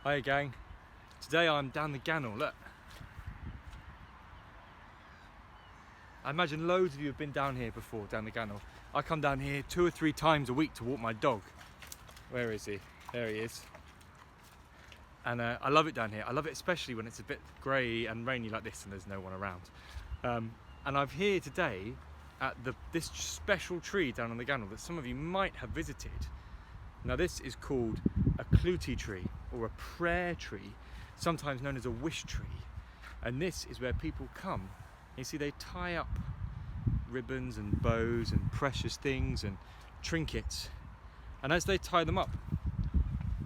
Hiya gang, today I'm down the Gannel, look. I imagine loads of you have been down here before, down the Gannel. I come down here 2 or 3 times a week to walk my dog. Where is he? There he is. And I love it down here. I love it especially when it's a bit grey and rainy like this and there's no one around. And I'm here today at this special tree down on the Gannel that some of you might have visited. Now this is called a Allhallowtide tree, or a prayer tree, sometimes known as a wish tree. And this is where people come. You see, they tie up ribbons and bows and precious things and trinkets. And as they tie them up,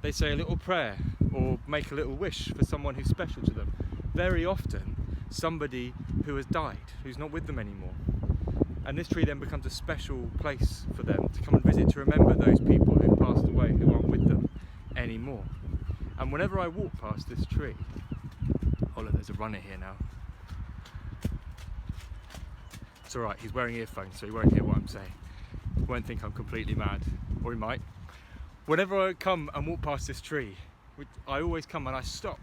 they say a little prayer or make a little wish for someone who's special to them. Very often, somebody who has died, who's not with them anymore. And this tree then becomes a special place for them to come and visit, to remember those people who've passed away, who aren't with them anymore. And whenever I walk past this tree, oh look, there's a runner here now. It's alright, he's wearing earphones, so he won't hear what I'm saying. He won't think I'm completely mad, or he might. Whenever I come and walk past this tree, I always come and I stop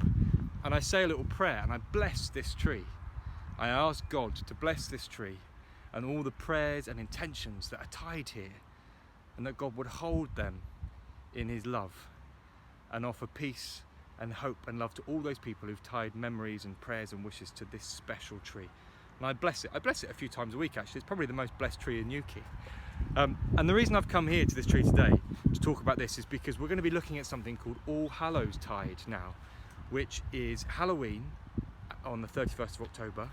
and I say a little prayer and I bless this tree. I ask God to bless this tree and all the prayers and intentions that are tied here, and that God would hold them in his love and offer peace and hope and love to all those people who've tied memories and prayers and wishes to this special tree. And I bless it. I bless it a few times a week actually. It's probably the most blessed tree in Newquay. And the reason I've come here to this tree today to talk about this is because we're going to be looking at something called Allhallowtide now, which is Halloween on the 31st of October,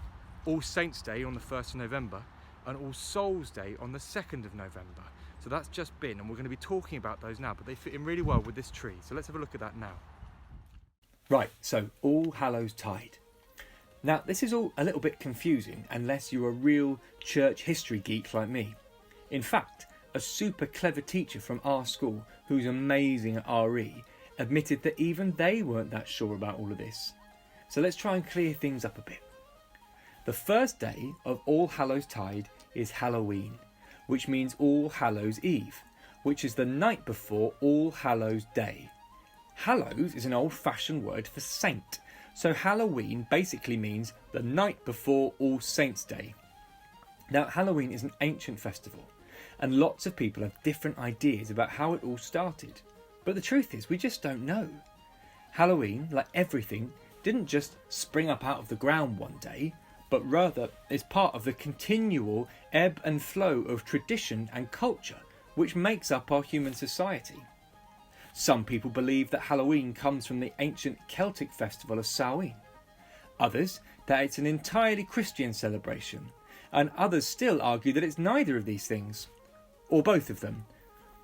All Saints Day on the 1st of November, and All Souls Day on the 2nd of November. So that's just been, and we're going to be talking about those now, but they fit in really well with this tree. So let's have a look at that now. Right, so Allhallowtide. Now, this is all a little bit confusing unless you're a real church history geek like me. In fact, a super clever teacher from our school, who's amazing at RE, admitted that even they weren't that sure about all of this. So let's try and clear things up a bit. The first day of Allhallowtide is Halloween, which means All Hallows Eve, which is the night before All Hallows Day. Hallows is an old-fashioned word for saint, so Halloween basically means the night before All Saints Day. Now, Halloween is an ancient festival, and lots of people have different ideas about how it all started. But the truth is, we just don't know. Halloween, like everything, didn't just spring up out of the ground one day, but rather is part of the continual ebb and flow of tradition and culture which makes up our human society. Some people believe that Halloween comes from the ancient Celtic festival of Samhain. Others that it's an entirely Christian celebration, and others still argue that it's neither of these things, or both of them.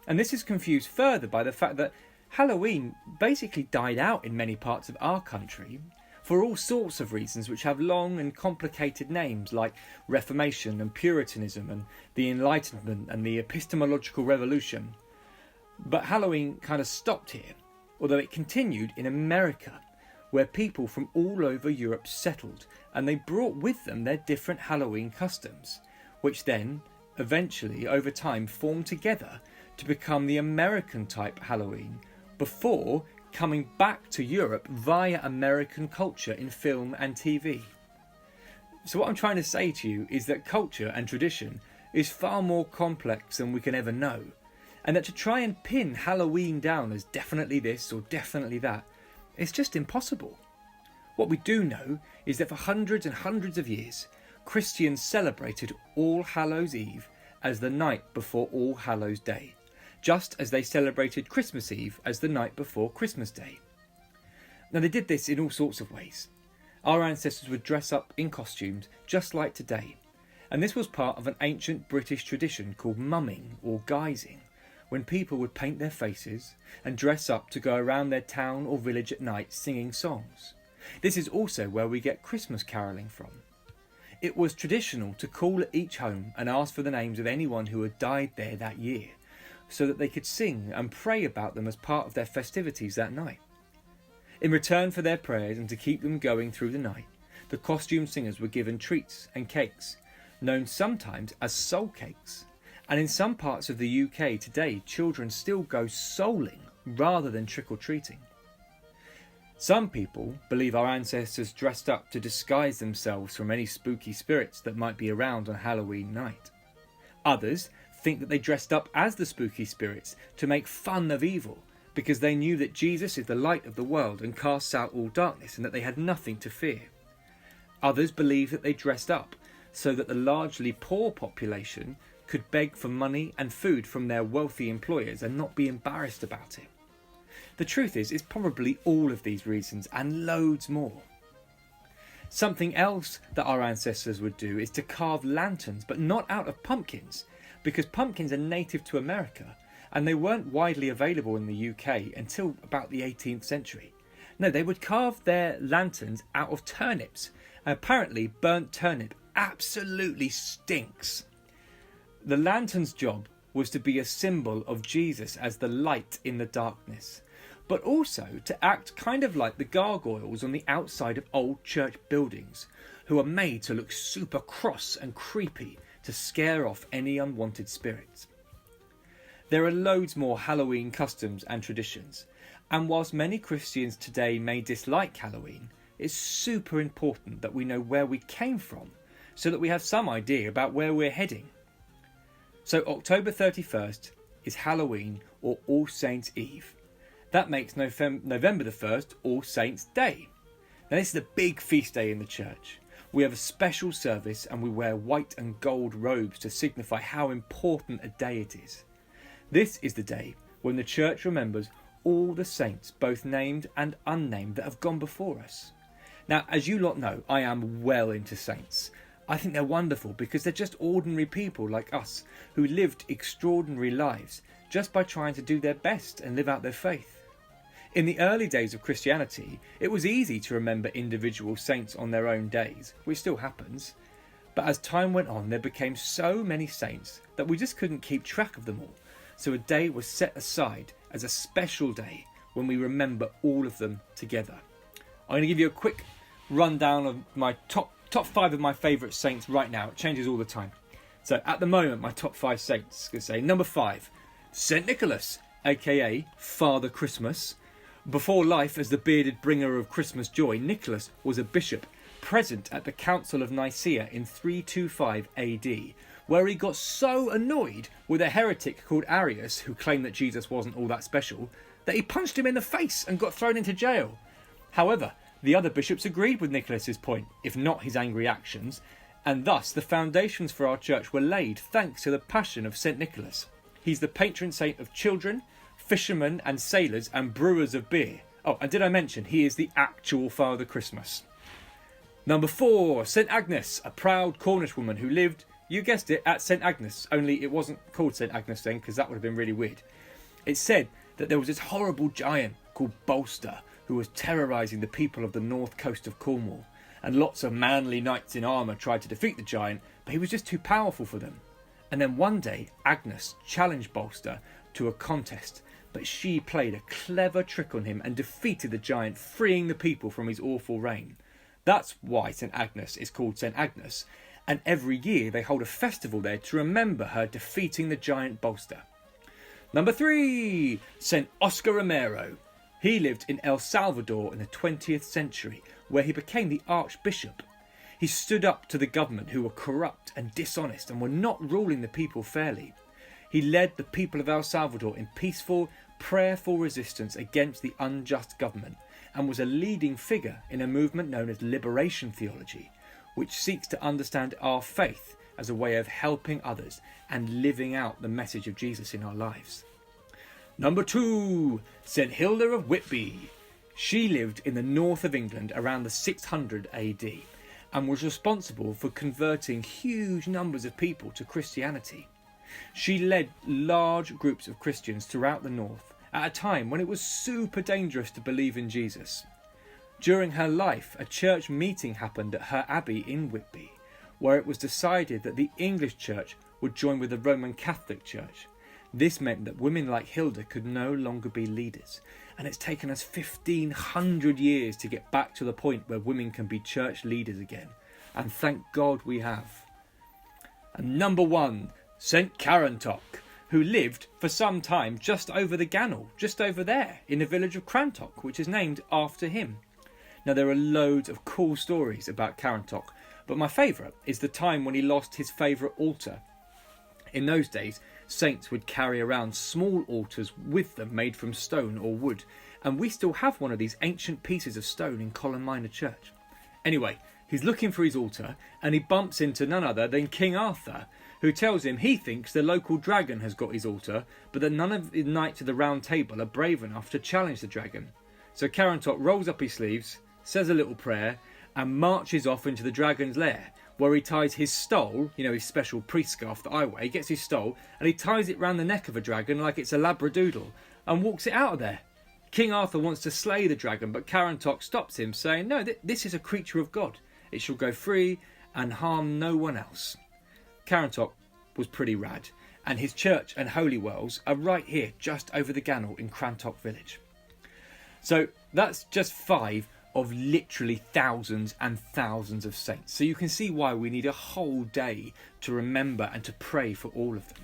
And this is confused further by the fact that Halloween basically died out in many parts of our country for all sorts of reasons which have long and complicated names like Reformation and Puritanism and the Enlightenment and the epistemological revolution. But Halloween kind of stopped here, although it continued in America, where people from all over Europe settled, and they brought with them their different Halloween customs, which then, eventually, over time, formed together to become the American type Halloween, before coming back to Europe via American culture in film and TV. So what I'm trying to say to you is that culture and tradition is far more complex than we can ever know, and that to try and pin Halloween down as definitely this or definitely that, it's just impossible. What we do know is that for hundreds and hundreds of years, Christians celebrated All Hallows Eve as the night before All Hallows Day, just as they celebrated Christmas Eve as the night before Christmas Day. Now, they did this in all sorts of ways. Our ancestors would dress up in costumes just like today, and this was part of an ancient British tradition called mumming or guising, when people would paint their faces and dress up to go around their town or village at night singing songs. This is also where we get Christmas caroling from. It was traditional to call at each home and ask for the names of anyone who had died there that year, so that they could sing and pray about them as part of their festivities that night. In return for their prayers and to keep them going through the night, the costume singers were given treats and cakes, known sometimes as soul cakes. And in some parts of the UK today, children still go souling rather than trick-or-treating. Some people believe our ancestors dressed up to disguise themselves from any spooky spirits that might be around on Halloween night. Others think that they dressed up as the spooky spirits to make fun of evil, because they knew that Jesus is the light of the world and casts out all darkness, and that they had nothing to fear. Others believe that they dressed up so that the largely poor population could beg for money and food from their wealthy employers and not be embarrassed about it. The truth is, it's probably all of these reasons and loads more. Something else that our ancestors would do is to carve lanterns, but not out of pumpkins, because pumpkins are native to America and they weren't widely available in the UK until about the 18th century. No, they would carve their lanterns out of turnips, and apparently burnt turnip absolutely stinks. The lantern's job was to be a symbol of Jesus as the light in the darkness, but also to act kind of like the gargoyles on the outside of old church buildings, who are made to look super cross and creepy to scare off any unwanted spirits. There are loads more Halloween customs and traditions, and whilst many Christians today may dislike Halloween, it's super important that we know where we came from so that we have some idea about where we're heading. So October 31st is Halloween, or All Saints' Eve. That makes November the 1st All Saints' Day. Now this is a big feast day in the church. We have a special service and we wear white and gold robes to signify how important a day it is. This is the day when the church remembers all the saints, both named and unnamed, that have gone before us. Now, as you lot know, I am well into saints. I think they're wonderful because they're just ordinary people like us who lived extraordinary lives just by trying to do their best and live out their faith. In the early days of Christianity, it was easy to remember individual saints on their own days, which still happens. But as time went on, there became so many saints that we just couldn't keep track of them all. So a day was set aside as a special day when we remember all of them together. I'm going to give you a quick rundown of my top 5 of my favourite saints right now. It changes all the time. So at the moment, my top 5 saints, I'm going to say number 5, St. Nicholas, aka Father Christmas. Before life as the bearded bringer of Christmas joy, Nicholas was a bishop present at the Council of Nicaea in 325 AD, where he got so annoyed with a heretic called Arius, who claimed that Jesus wasn't all that special, that he punched him in the face and got thrown into jail. However, the other bishops agreed with Nicholas's point, if not his angry actions, and thus the foundations for our church were laid thanks to the passion of St. Nicholas. He's the patron saint of children, fishermen and sailors and brewers of beer. Oh, and did I mention he is the actual Father Christmas? Number 4, St. Agnes, a proud Cornish woman who lived, you guessed it, at St. Agnes, only it wasn't called St. Agnes then because that would have been really weird. It's said that there was this horrible giant called Bolster who was terrorising the people of the north coast of Cornwall, and lots of manly knights in armour tried to defeat the giant, but he was just too powerful for them. And then one day Agnes challenged Bolster to a contest, but she played a clever trick on him and defeated the giant, freeing the people from his awful reign. That's why St. Agnes is called St. Agnes, and every year they hold a festival there to remember her defeating the giant Bolster. Number 3, St. Oscar Romero. He lived in El Salvador in the 20th century, where he became the archbishop. He stood up to the government, who were corrupt and dishonest and were not ruling the people fairly. He led the people of El Salvador in peaceful, prayerful resistance against the unjust government, and was a leading figure in a movement known as liberation theology, which seeks to understand our faith as a way of helping others and living out the message of Jesus in our lives. Number 2, St. Hilda of Whitby. She lived in the north of England around the 600 AD and was responsible for converting huge numbers of people to Christianity. She led large groups of Christians throughout the north at a time when it was super dangerous to believe in Jesus. During her life, a church meeting happened at her abbey in Whitby, where it was decided that the English church would join with the Roman Catholic Church. This meant that women like Hilda could no longer be leaders, and it's taken us 1,500 years to get back to the point where women can be church leaders again, and thank God we have. And number 1, St. Carantoc, who lived for some time just over the Gannel, just over there in the village of Crantock, which is named after him. Now, there are loads of cool stories about Crantock, but my favourite is the time when he lost his favourite altar. In those days, saints would carry around small altars with them made from stone or wood, and we still have one of these ancient pieces of stone in Colin Minor Church. Anyway, he's looking for his altar and he bumps into none other than King Arthur, who tells him he thinks the local dragon has got his altar, but that none of the Knights of the Round Table are brave enough to challenge the dragon. So Crantock rolls up his sleeves, says a little prayer, and marches off into the dragon's lair, where he ties his stole, his special priest scarf that I wear. He gets his stole and he ties it round the neck of a dragon like it's a labradoodle and walks it out of there. King Arthur wants to slay the dragon, but Crantock stops him, saying, no, this is a creature of God. It shall go free and harm no one else. Crantock was pretty rad, and his church and holy wells are right here, just over the Gannel in Crantock village. So that's just 5 of literally thousands and thousands of saints. So you can see why we need a whole day to remember and to pray for all of them.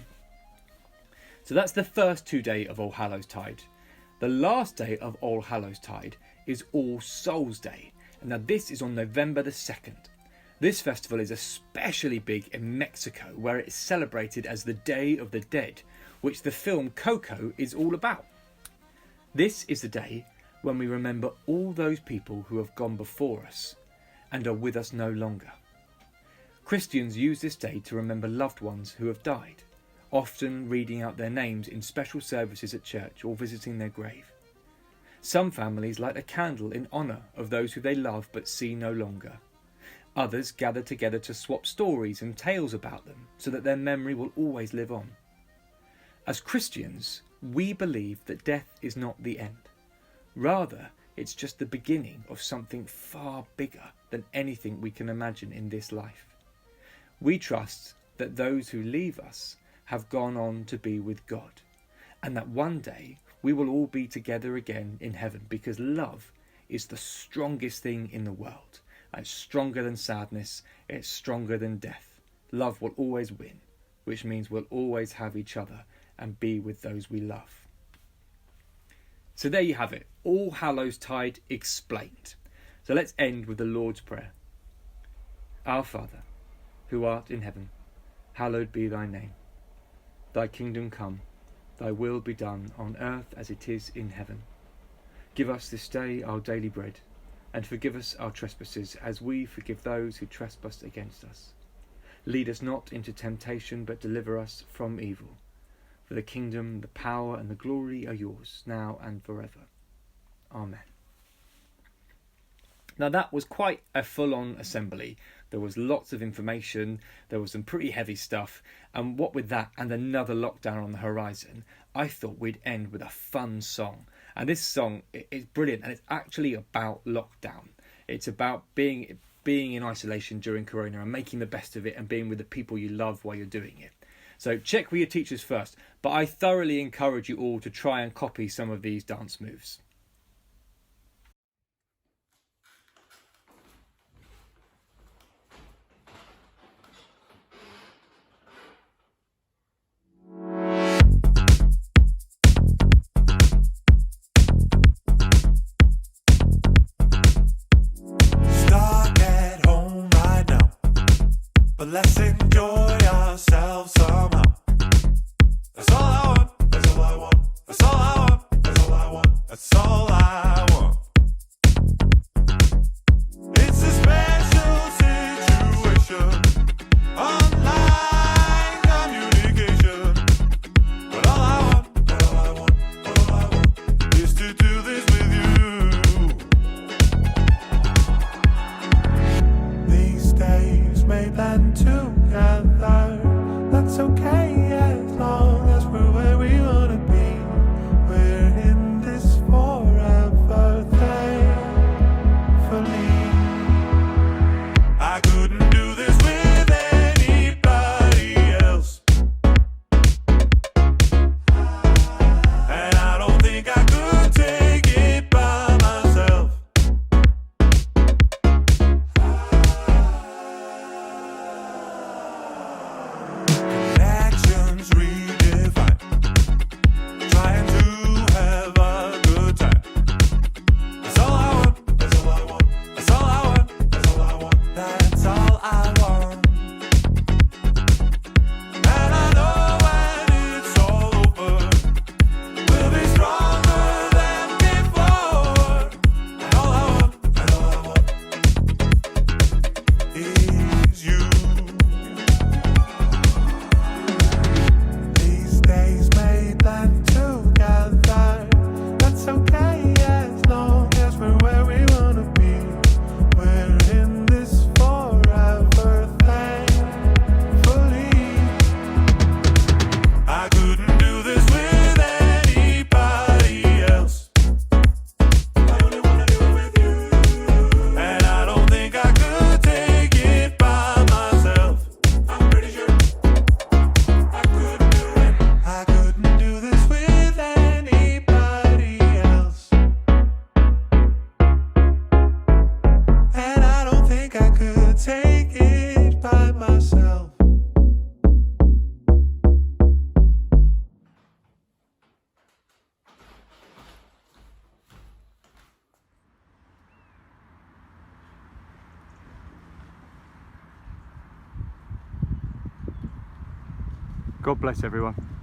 So that's the first 2 days of Allhallowtide. The last day of Allhallowtide is All Souls Day. And now this is on November the 2nd. This festival is especially big in Mexico, where it is celebrated as the Day of the Dead, which the film Coco is all about. This is the day when we remember all those people who have gone before us and are with us no longer. Christians use this day to remember loved ones who have died, often reading out their names in special services at church or visiting their grave. Some families light a candle in honour of those who they love but see no longer. Others gather together to swap stories and tales about them so that their memory will always live on. As Christians, we believe that death is not the end. Rather, it's just the beginning of something far bigger than anything we can imagine in this life. We trust that those who leave us have gone on to be with God, and that one day we will all be together again in heaven, because love is the strongest thing in the world. It's stronger than sadness, it's stronger than death. Love will always win, which means we'll always have each other and be with those we love. So there you have it, Allhallowtide explained. So let's end with the Lord's Prayer. Our Father, who art in heaven, hallowed be thy name. Thy kingdom come, thy will be done on earth as it is in heaven. Give us this day our daily bread, and forgive us our trespasses as we forgive those who trespass against us. Lead us not into temptation, but deliver us from evil. For the kingdom, the power and the glory are yours, now and forever. Amen. Now that was quite a full-on assembly. There was lots of information, there was some pretty heavy stuff, and what with that and another lockdown on the horizon, I thought we'd end with a fun song. And this song is brilliant, and it's actually about lockdown. It's about being in isolation during Corona and making the best of it and being with the people you love while you're doing it. So check with your teachers first, but I thoroughly encourage you all to try and copy some of these dance moves. Let's enjoy ourselves somehow. That's all I want, that's all I want, that's all I want, that's all I want, that's all I want. It's a special situation, online communication. But all I want, all I want, all I want is to do this with you. These days may blend together God bless everyone.